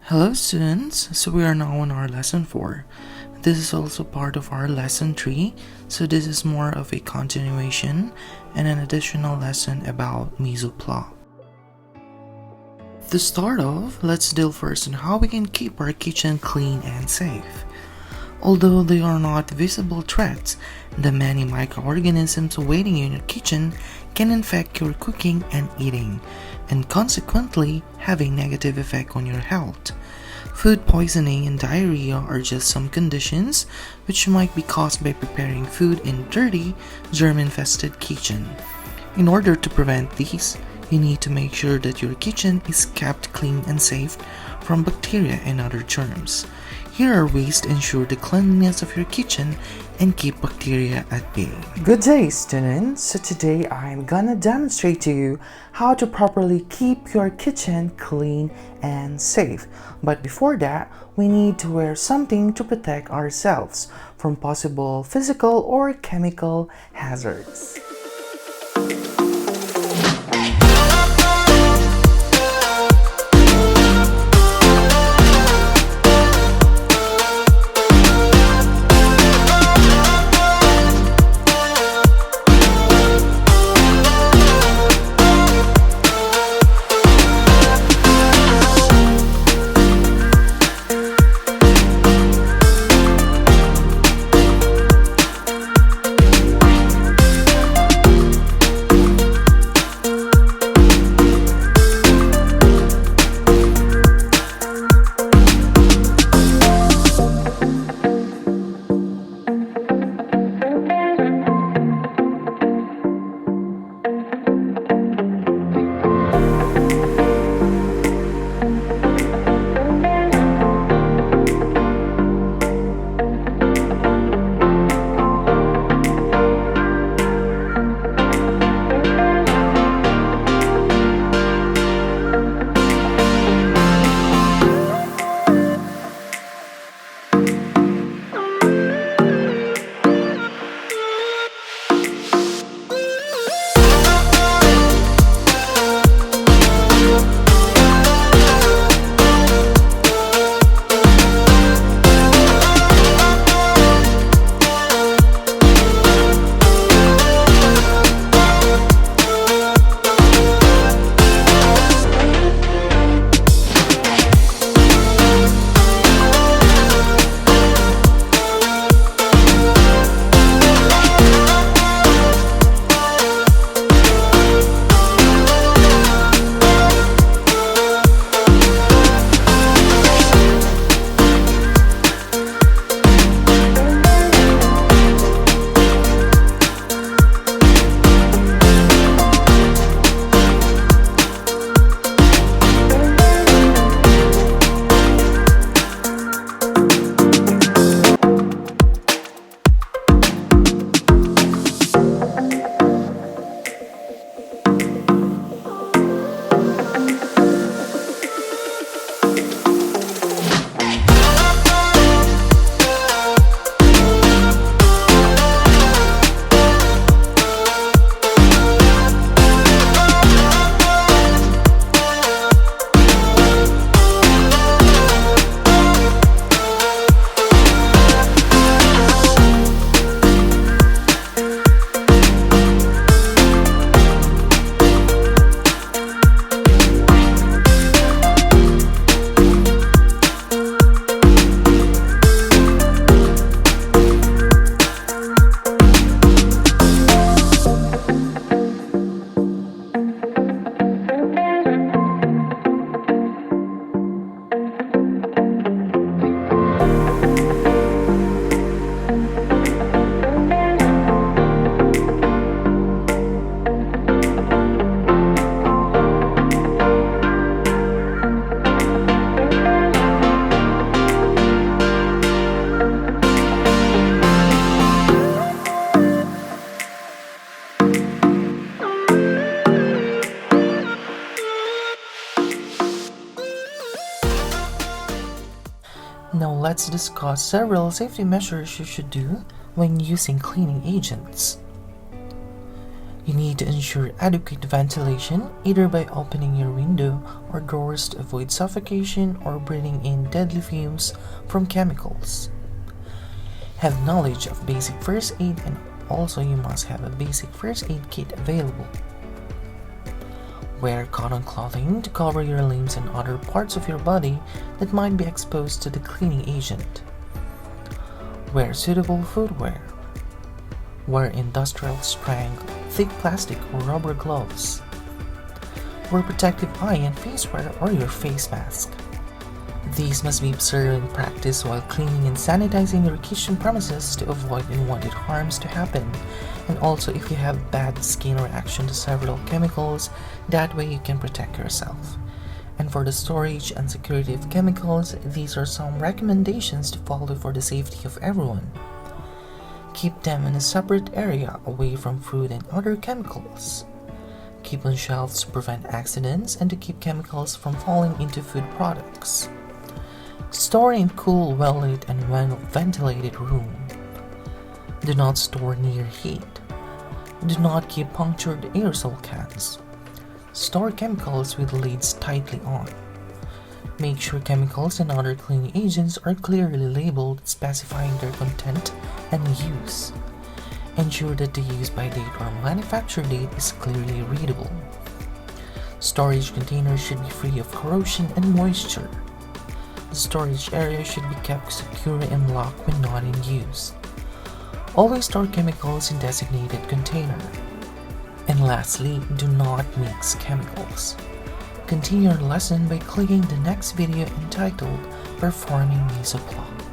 Hello students, so we are now on our lesson 4. This is also part of our lesson 3, so this is more of a continuation and an additional lesson about mesoplot. To start off, let's deal first on how we can keep our kitchen clean and safe. Although they are not visible threats, the many microorganisms waiting in your kitchen can infect your cooking and eating, and consequently have a negative effect on your health. Food poisoning and diarrhea are just some conditions which might be caused by preparing food in dirty, germ-infested kitchen. In order to prevent these, you need to make sure that your kitchen is kept clean and safe from bacteria and other germs. Here are ways to ensure the cleanliness of your kitchen and keep bacteria at bay. Good day, students. So today I'm gonna demonstrate to you how to properly keep your kitchen clean and safe. But before that, we need to wear something to protect ourselves from possible physical or chemical hazards. Now let's discuss several safety measures you should do when using cleaning agents. You need to ensure adequate ventilation, either by opening your window or doors to avoid suffocation or breathing in deadly fumes from chemicals. Have knowledge of basic first aid, and also you must have a basic first aid kit available. Wear cotton clothing to cover your limbs and other parts of your body that might be exposed to the cleaning agent. Wear suitable footwear. Wear industrial strength, thick plastic or rubber gloves. Wear protective eye and face wear or your face mask. These must be observed in practice while cleaning and sanitizing your kitchen premises to avoid unwanted harms to happen, and also if you have bad skin reaction to several chemicals, that way you can protect yourself. And for the storage and security of chemicals, these are some recommendations to follow for the safety of everyone. Keep them in a separate area away from food and other chemicals. Keep on shelves to prevent accidents and to keep chemicals from falling into food products. Store in cool, well-lit and well-ventilated room. Do not store near heat. Do not keep punctured aerosol cans. Store chemicals with lids tightly on. Make sure chemicals and other cleaning agents are clearly labeled, specifying their content and use. Ensure that the use-by date or manufacture date is clearly readable. Storage containers should be free of corrosion and moisture. The storage area should be kept secure and locked when not in use. Always store chemicals in designated container. And lastly, do not mix chemicals. Continue your lesson by clicking the next video entitled Performing Mesoplot.